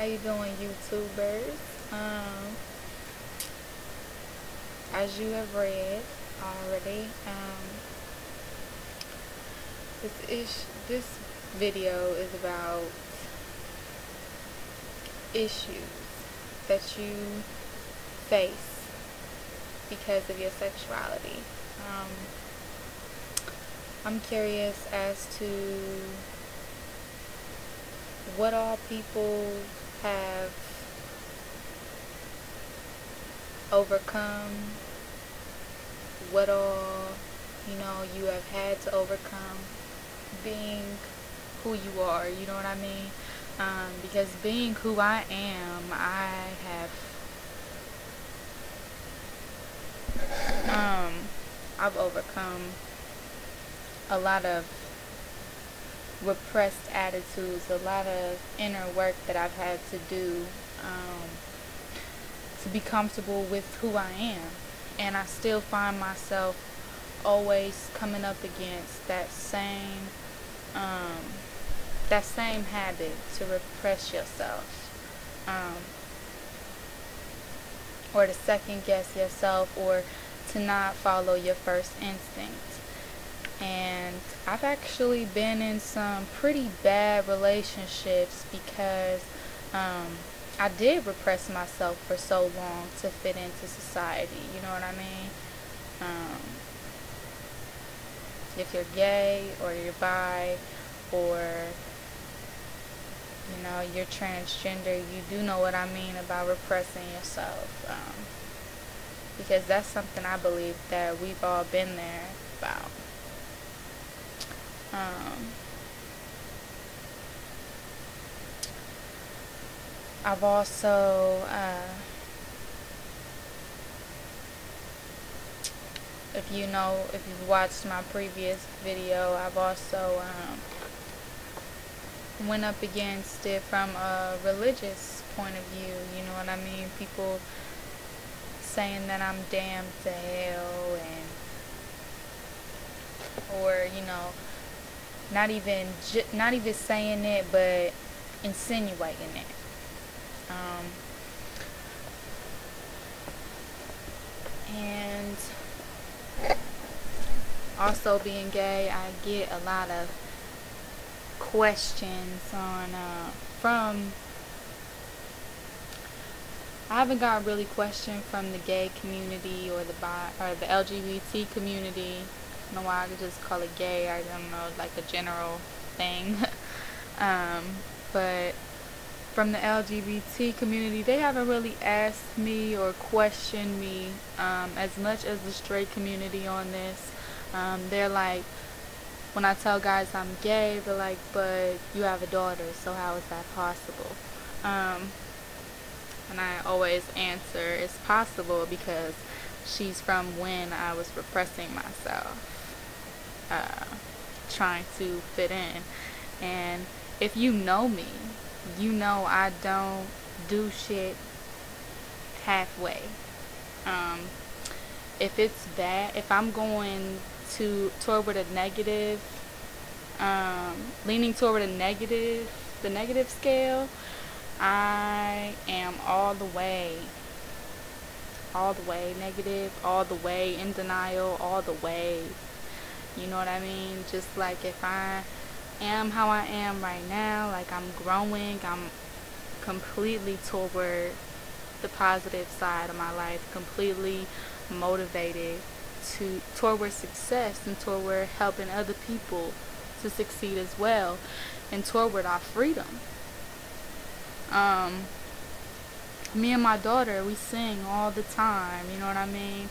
How you doing, YouTubers? As you have read already, this video is about issues that you face because of your sexuality. I'm curious as to what all people have overcome, what all you have had to overcome being who you are, you know what I mean? Because being who I am, I've overcome a lot of repressed attitudes, a lot of inner work that I've had to do to be comfortable with who I am. And I still find myself always coming up against that same habit to repress yourself, or to second guess yourself, or to not follow your first instinct. And I've actually been in some pretty bad relationships because I did repress myself for so long to fit into society, you know what I mean? If you're gay, or you're bi, or you're transgender, you do know what I mean about repressing yourself, because that's something I believe that we've all been there about. I've also, if you've watched my previous video, I've also went up against it from a religious point of view, you know what I mean? People saying that I'm damned to hell, or not even saying it, but insinuating it. And also, being gay, I get a lot of questions I haven't got really questioned from the gay community or the LGBT community. I don't know why I could just call it gay. I don't know, like a general thing. But from the LGBT community, they haven't really asked me or questioned me as much as the straight community on this. They're like, when I tell guys I'm gay, they're like, but you have a daughter, so how is that possible? And I always answer, it's possible because she's from when I was repressing myself, trying to fit in. And if you know me, you know I don't do shit halfway. If it's bad, if I'm going toward a negative, leaning toward the negative scale, I am all the way negative, all the way in denial, all the way, you know what I mean? Just like if I am how I am right now, like I'm growing, I'm completely toward the positive side of my life, completely motivated toward success, and toward helping other people to succeed as well, and toward our freedom. Me and my daughter, we sing all the time, you know what I mean?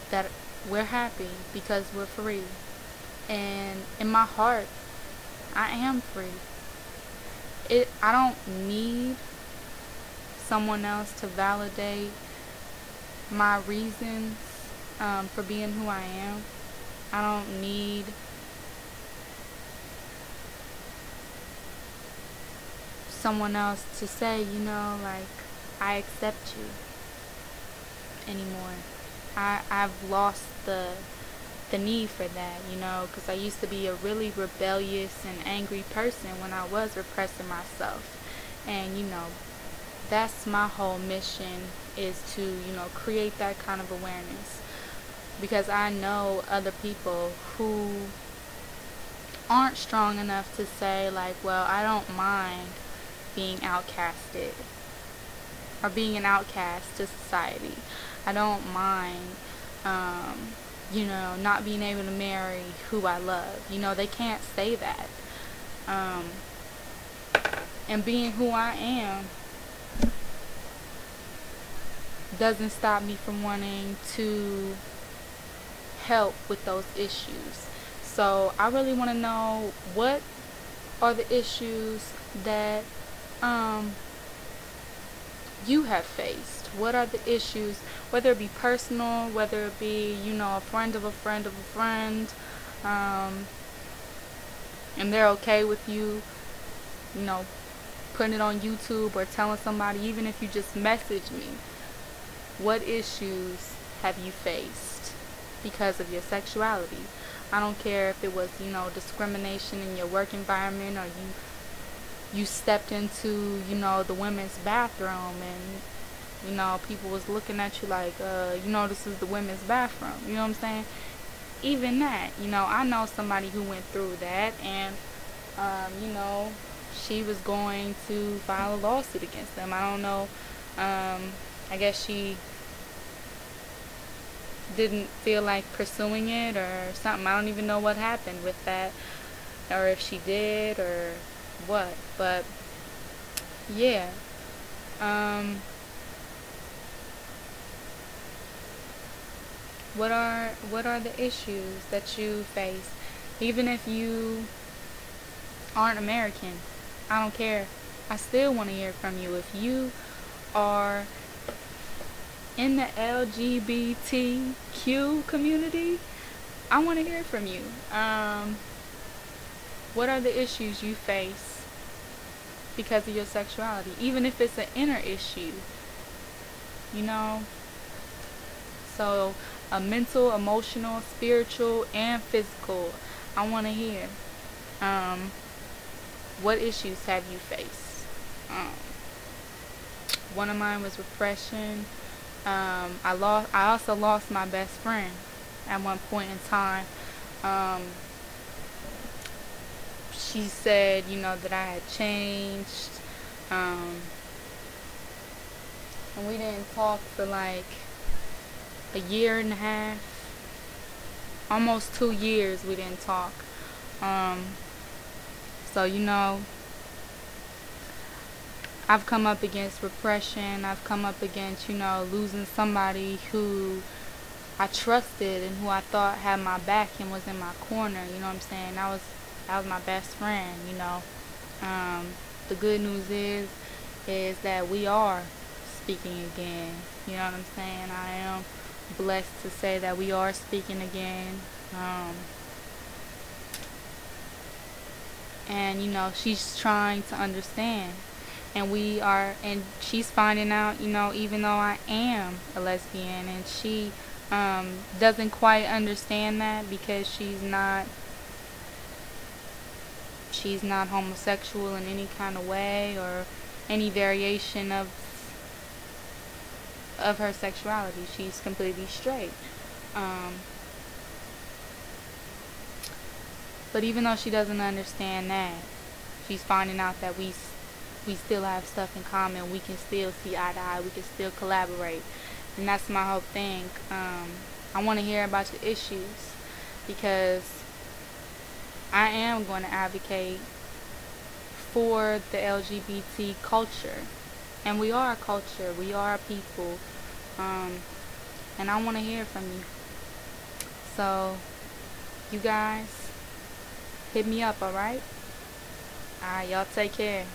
That we're happy because we're free. And in my heart, I am free. I don't need someone else to validate my reasons for being who I am. I don't need someone else to say, like, I accept you anymore. I've lost the the need for that, you know, because I used to be a really rebellious and angry person when I was repressing myself. And, you know, that's my whole mission, is to, you know, create that kind of awareness. Because I know other people who aren't strong enough to say, like, well, I don't mind being outcasted or being an outcast to society. I don't mind, you know, not being able to marry who I love. You know, they can't say that. And being who I am doesn't stop me from wanting to help with those issues. So I really want to know, what are the issues that you have faced? What are the issues, whether it be personal, whether it be, you know, a friend of a friend of a friend, and they're okay with you, you know, putting it on YouTube or telling somebody, even if you just message me, what issues have you faced because of your sexuality? I don't care if it was, you know, discrimination in your work environment, or you stepped into, you know, the women's bathroom and, you know, people was looking at you like, you know, this is the women's bathroom. You know what I'm saying? Even that, you know, I know somebody who went through that, and, you know, she was going to file a lawsuit against them. I don't know. I guess she didn't feel like pursuing it or something. I don't even know what happened with that, or if she did or what. But yeah, what are the issues that you face? Even if you aren't American, I don't care. I still want to hear from you. If you are in the LGBTQ community, I want to hear from you. What are the issues you face because of your sexuality? Even if it's an inner issue, you know. So, a mental, emotional, spiritual, and physical. I want to hear. What issues have you faced? One of mine was repression. I also lost my best friend at one point in time. She said, you know, that I had changed. And we didn't talk for like a year and a half, almost 2 years we didn't talk. So, you know, I've come up against repression. I've come up against, you know, losing somebody who I trusted and who I thought had my back and was in my corner. You know what I'm saying? That was my best friend, you know. The good news is that we are speaking again. You know what I'm saying? I am blessed to say that we are speaking again. And, you know, she's trying to understand. And she's finding out, you know, even though I am a lesbian, and she doesn't quite understand that, because she's not homosexual in any kind of way, or any variation of her sexuality. She's completely straight. But even though she doesn't understand that, she's finding out that we still have stuff in common. We can still see eye to eye. We can still collaborate. And that's my whole thing. I want to hear about your issues, because I am going to advocate for the LGBT culture. And we are a culture. We are a people. And I want to hear from you. So, you guys, hit me up, alright? Alright, y'all take care.